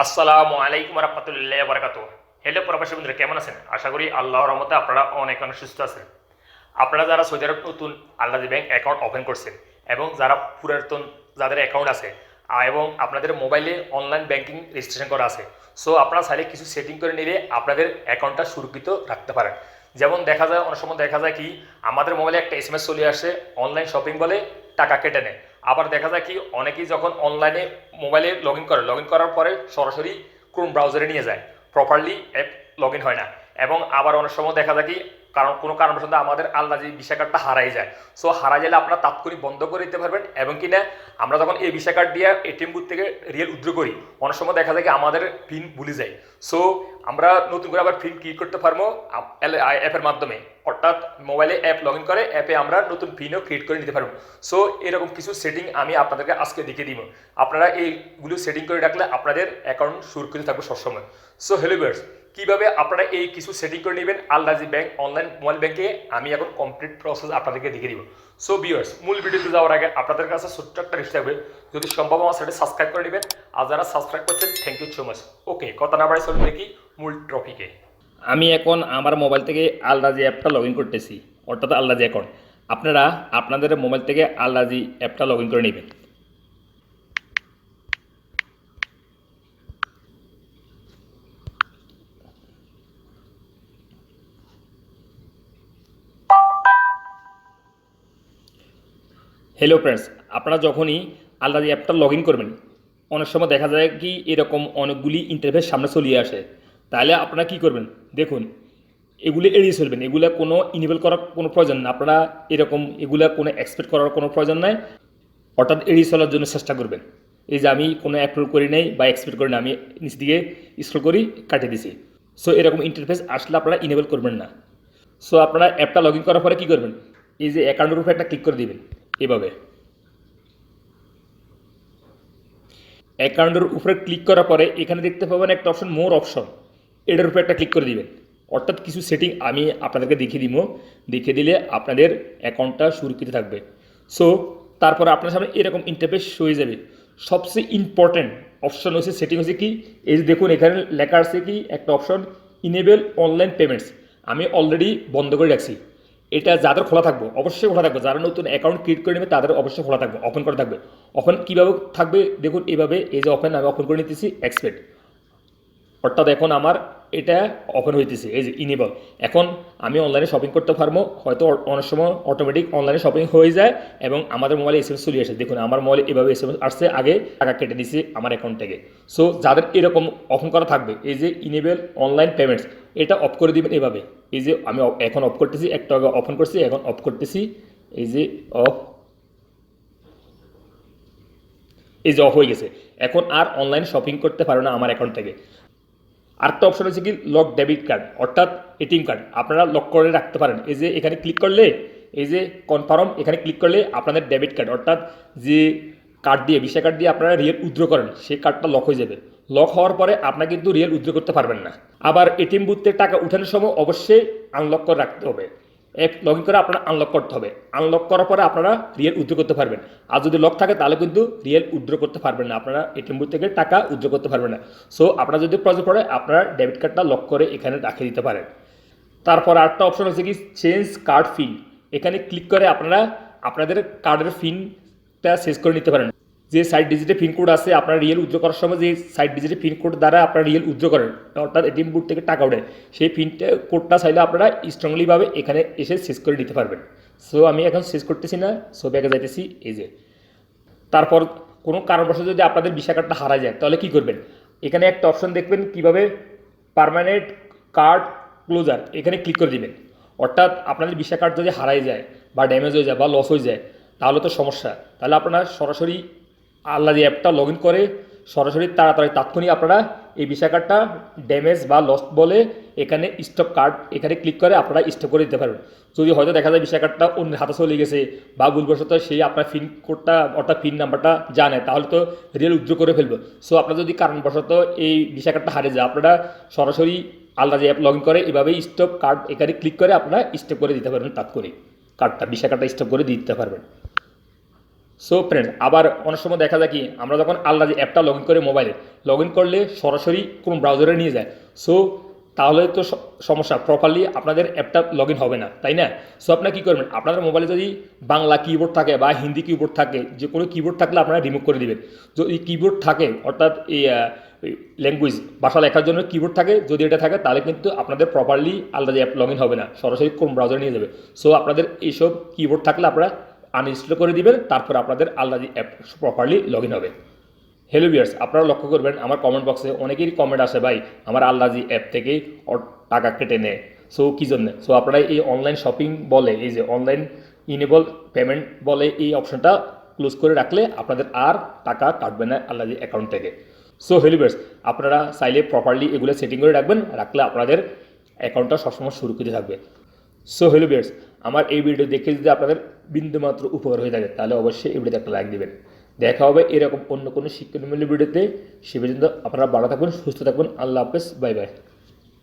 আসসালামু আলাইকুম রহমতুল্লাহ বারাকাতু। হ্যালো প্রবাসী বন্ধুরা, কেমন আছেন? আশা করি আল্লাহর রহমতে আপনারা অনেক অনেক সুস্থ আছেন। আপনারা যারা সৌদি আরব নতুন আল্লাজি ব্যাংক অ্যাকাউন্ট ওপেন করছেন এবং যারা পুরাতন যাদের অ্যাকাউন্ট আছে এবং আপনাদের মোবাইলে অনলাইন ব্যাংকিং রেজিস্ট্রেশন করা আছে, সো আপনারা চাইলে কিছু সেটিং করে নিলে আপনাদের অ্যাকাউন্টটা সুরক্ষিত রাখতে পারেন। যেমন দেখা যায়, অনেক সময় দেখা যায় কি আমাদের মোবাইলে একটা এসএমএস চলে আসে অনলাইন শপিং বলে টাকা কেটে নেয়। আবার দেখা যায় কি অনেকেই যখন অনলাইনে মোবাইলে লগ ইন করার পরে সরাসরি ক্রোম ব্রাউজারে নিয়ে যায়, প্রপারলি অ্যাপ লগ ইন হয় না। এবং আবার অনেক সময় দেখা যায় কি কারণ কোনো কারণবশত আমাদের আল্লাজি ভিসা কার্ডটা হারাই যায়। সো হারাই গেলে আপনারা তাৎক্ষণিক বন্ধ করে দিতে পারবেন। এবং কি না, আমরা যখন এই ভিসা কার্ড দিয়ে এটিএম বুথ থেকে রিয়েল উইথড্র করি, অনেক সময় দেখা যায় কি আমাদের পিন ভুলে যায়। সো আমরা নতুন করে আবার পিন ক্রিয়েট করতে পারবো অ্যাপের মাধ্যমে, অর্থাৎ মোবাইলে অ্যাপ লগ ইন করে অ্যাপে আমরা নতুন পিনও ক্রিয়েট করে নিতে পারবো। সো এরকম কিছু সেটিং আমি আপনাদেরকে আজকে দেখিয়ে দিব। আপনারা এইগুলো সেটিং করে রাখলে আপনাদের অ্যাকাউন্ট সুরক্ষিত থাকবে সবসময়। সো হ্যালো ভিউয়ার্স, কীভাবে আপনারা এই কিছু সেটিং করে নেবেন আল্লাজি ব্যাংক অনলাইন মোবাইল ব্যাংকে, আমি এখন কমপ্লিট প্রসেস আপনাদেরকে দেখিয়ে দিব। সো ভিউয়ার্স, মূল ভিডিওতে যাওয়ার আগে আপনাদের কাছে ছোট্ট একটা রিকোয়েস্ট থাকবে, যদি সম্ভব আমার সাথে সাবস্ক্রাইব করে নেবেন। আর যারা সাবস্ক্রাইব করছেন থ্যাংক ইউ সো মাচ। ওকে, কথা না বাড়ি চলুন দেখি মূল টপিকে। আমি এখন আমার মোবাইল থেকে আলরাজি অ্যাপটা লগ ইন করতেছি, অর্থাৎ আলরাজি অ্যাকাউন্ট। আপনারা আপনাদের মোবাইল থেকে আলরাজি অ্যাপটা লগ ইন করে নেবেন। হ্যালো ফ্রেন্ডস, আপনারা যখনই আলরাজি অ্যাপটা লগ ইন করবেন, অনেক সময় দেখা যায় কি এরকম অনেকগুলি ইন্টারফেস সামনে চলিয়ে আসে। তাহলে আপনারা কি করবেন দেখুন, এগুলি এড়িয়ে চলবেন। এগুলো কোনো ইনেবল করার কোনো প্রয়োজন না, আপনারা এরকম এগুলা কোনো এক্সপেক্ট করার কোনো প্রয়োজন নাই, অর্থাৎ এড়িয়ে চলার জন্য চেষ্টা করবেন। এই যে আমি কোনো অ্যাপ্রুভ করি নাই বা এক্সপেক্ট করি না, আমি নিচ দিকে স্ক্রল করি কাটিয়ে দিছি। সো এরকম ইন্টারফেস আসলে আপনারা ইনেবল করবেন না। সো আপনারা অ্যাপটা লগ ইন করার পরে কী করবেন, এই যে অ্যাকাউন্টের উপরে একটা ক্লিক করে দিবেন। এভাবে অ্যাকাউন্টের উপরে ক্লিক করার পরে এখানে দেখতে পাবেন একটা অপশন, মোর অপশন, এটার উপরে একটা ক্লিক করে দিবেন। অর্থাৎ কিছু সেটিং আমি আপনাদেরকে দেখিয়ে দিব, দেখিয়ে দিলে আপনাদের অ্যাকাউন্টটা সুরক্ষিত থাকবে। সো তারপর আপনার সামনে এরকম ইন্টারফেস হয়ে যাবে। সবচেয়ে ইম্পর্ট্যান্ট অপশন হচ্ছে সেটিং হচ্ছে কি, এই যে দেখুন এখানে লেখা আছে কি একটা অপশন, ইনেবল অনলাইন পেমেন্টস। আমি অলরেডি বন্ধ করে রাখছি। এটা যাদের খোলা থাকবে অবশ্যই খোলা থাকবে, যারা নতুন অ্যাকাউন্ট ক্রিয়েট করে নেবে তাদের অবশ্যই খোলা থাকবে, ওপেন করা থাকবে। ওপেন কীভাবে থাকবে দেখুন, এইভাবে এই যে ওপেন আমি ওপেন করে নিতেছি এক্সপেক্ট, অর্থাৎ এখন আমার এটা ওপেন হইতেছে এই যে ইনেবল। এখন আমি অনলাইনে শপিং করতে পারবো, হয়তো অনেক সময় অটোমেটিক অনলাইনে শপিং হয়ে যায় এবং আমাদের মোবাইলে এসএমএস চলে আসে। দেখুন আমার মোবাইলে এভাবে এসএমএস আসছে, আগে টাকা কেটে দিয়েছি আমার অ্যাকাউন্ট থেকে। সো যাদের এরকম ওপেন করা থাকবে এই যে ইনেবল অনলাইন পেমেন্টস, এটা অফ করে দিবেন এভাবে। এই যে আমি এখন অফ করতেছি, একটু আগে ওপেন করছি এখন অফ করতেছি, এই যে অফ, এই যে অফ হয়ে গেছে। এখন আর অনলাইন শপিং করতে পারো না আমার অ্যাকাউন্ট থেকে। আরেকটা অপশন হচ্ছে কি লক ডেবিট কার্ড, অর্থাৎ এটিএম কার্ড আপনারা লক করে রাখতে পারেন। এই যে এখানে ক্লিক করলে এই যে কনফার্ম, এখানে ক্লিক করলে আপনাদের ডেবিট কার্ড অর্থাৎ যে কার্ড দিয়ে ভিসা কার্ড দিয়ে আপনারা রিয়েল উইথড্র করেন সেই কার্ডটা লক হয়ে যাবে। লক হওয়ার পরে আপনারা কিন্তু রিয়েল উইথড্র করতে পারবেন না। আবার এটিএম বুথে টাকা উঠানোর সময় অবশ্যই আনলক করে রাখতে হবে। অ্যাপ লগ ইন করে আপনারা আনলক করতে হবে। আনলক করার পরে আপনারা রিয়েল উইথড্র করতে পারবেন। আর যদি লক থাকে তাহলে কিন্তু রিয়েল উইথড্র করতে পারবেন না, আপনারা এটিএম বুথ থেকে টাকা উইথড্র করতে পারবেন না। সো আপনারা যদি প্রয়োজন পড়ে আপনারা ডেবিট কার্ডটা লক করে এখানে রাখে দিতে পারেন। তারপর আরেকটা অপশন হচ্ছে কি চেঞ্জ কার্ড পিন, এখানে ক্লিক করে আপনারা আপনাদের কার্ডের পিনটা চেঞ্জ করে নিতে পারেন। যে সাইড ডিজিটে পিনকোড আছে আপনারা রিয়েল উইথড্র করার সময় যে সাইড ডিজিটে পিনকোড দ্বারা আপনারা রিয়েল উইথড্র করেন, অর্থাৎ এটিএম বুথ থেকে টাকা ওঠে, সেই পিনটা কোডটা চাইলে আপনারা স্ট্রংলিভাবে এখানে এসে চেঞ্জ করে নিতে পারবেন। সো আমি এখন চেঞ্জ করতেছি না, সো ব্যাগে যাইতেছি এই যে। তারপর কোনো কারণবশত যদি আপনাদের ভিসা কার্ডটা হারা যায় তাহলে কী করবেন, এখানে একটা অপশন দেখবেন কীভাবে পার্মানেন্ট কার্ড ক্লোজার, এখানে ক্লিক করে দিবেন। অর্থাৎ আপনাদের ভিসা কার্ড যদি হারাই যায় বা ড্যামেজ হয়ে যায় বা লস হয়ে যায় তাহলে তো সমস্যা। তাহলে আপনারা সরাসরি আল্লাজি অ্যাপটা লগ ইন করে সরাসরি তাড়াতাড়ি তাৎক্ষণিক আপনারা এই ভিসা কার্ডটা ড্যামেজ বা লস্ট বলে এখানে স্টপ কার্ড এখানে ক্লিক করে আপনারা স্টপ করে দিতে পারবেন। যদি হয়তো দেখা যায় ভিসা কার্ডটা অন্যের হাতে চলে গেছে বা ভুলবশত সেই আপনার পিন কোডটা অর্থাৎ পিন নাম্বারটা জানে তাহলে তো রিয়েল উইথড্র করে ফেলবে। সো আপনার যদি কারণবশত এই ভিসা কার্ডটা হারিয়ে যায় আপনারা সরাসরি আল্লাজি অ্যাপ লগ ইন করে এভাবেই স্টপ কার্ড এখানে ক্লিক করে আপনারা স্টপ করে দিতে পারবেন, তাৎক্ষণিক কার্ডটা ভিসা কার্ডটা স্টপ করে দিতে পারবেন। সো ফ্রেন্ড, আবার অনেক সময় দেখা যায় কি আমরা যখন আলরাজি অ্যাপটা লগ ইন করে মোবাইলে লগ ইন করলে সরাসরি কোনো ব্রাউজারে নিয়ে যায়। সো তাহলে তো সমস্যা, প্রপারলি আপনাদের অ্যাপটা লগ ইন হবে না, তাই না? সো আপনারা কী করবেন, আপনাদের মোবাইলে যদি বাংলা কিবোর্ড থাকে বা হিন্দি কিবোর্ড থাকে, যে কোনো কিবোর্ড থাকলে আপনারা রিমুভ করে দিবেন। যদি কিবোর্ড থাকে অর্থাৎ এই ল্যাঙ্গুয়েজ ভাষা লেখার জন্য কিবোর্ড থাকে, যদি এটা থাকে তাহলে কিন্তু আপনাদের প্রপারলি আলাদা অ্যাপ লগ ইন হবে না, সরাসরি কোন ব্রাউজারে নিয়ে যাবে। সো আপনাদের এইসব কিবোর্ড থাকলে আপনারা আনইনস্টল করে দিবেন, তারপর আপনাদের আলাদা অ্যাপ প্রপারলি লগ ইন হবে। হ্যালো ভিউয়ার্স, আপনারা লক্ষ্য করবেন আমার কমেন্ট বক্সে অনেকেরই কমেন্ট আসে, ভাই আমার আল্লাজি অ্যাপ থেকেই টাকা কেটে নেয়। সো কী জন্য? সো আপনারা এই অনলাইন শপিং বলে, এই যে অনলাইন ইনেবল পেমেন্ট বলে এই অপশনটা ক্লোজ করে রাখলে আপনাদের আর টাকা কাটবে না আল্লাজি অ্যাকাউন্ট থেকে। সো হ্যালো ভিউয়ার্স, আপনারা চাইলে প্রপারলি এগুলো সেটিং করে রাখলে আপনাদের অ্যাকাউন্টটা সবসময় সুরক্ষিত থাকবে। সো হ্যালো ভিউয়ার্স, আমার এই ভিডিও দেখে যদি আপনাদের বিন্দুমাত্র উপকার হয়ে থাকে তাহলে অবশ্যই এই ভিডিওতে একটা লাইক দিবেন। দেখা হবে এরকম অন্য কোনো শিক্ষণীয় ভিডিওতে। সে পর্যন্ত আপনারা ভালো থাকবেন, সুস্থ থাকবেন। আল্লাহ হাফেজ, বাই বাই।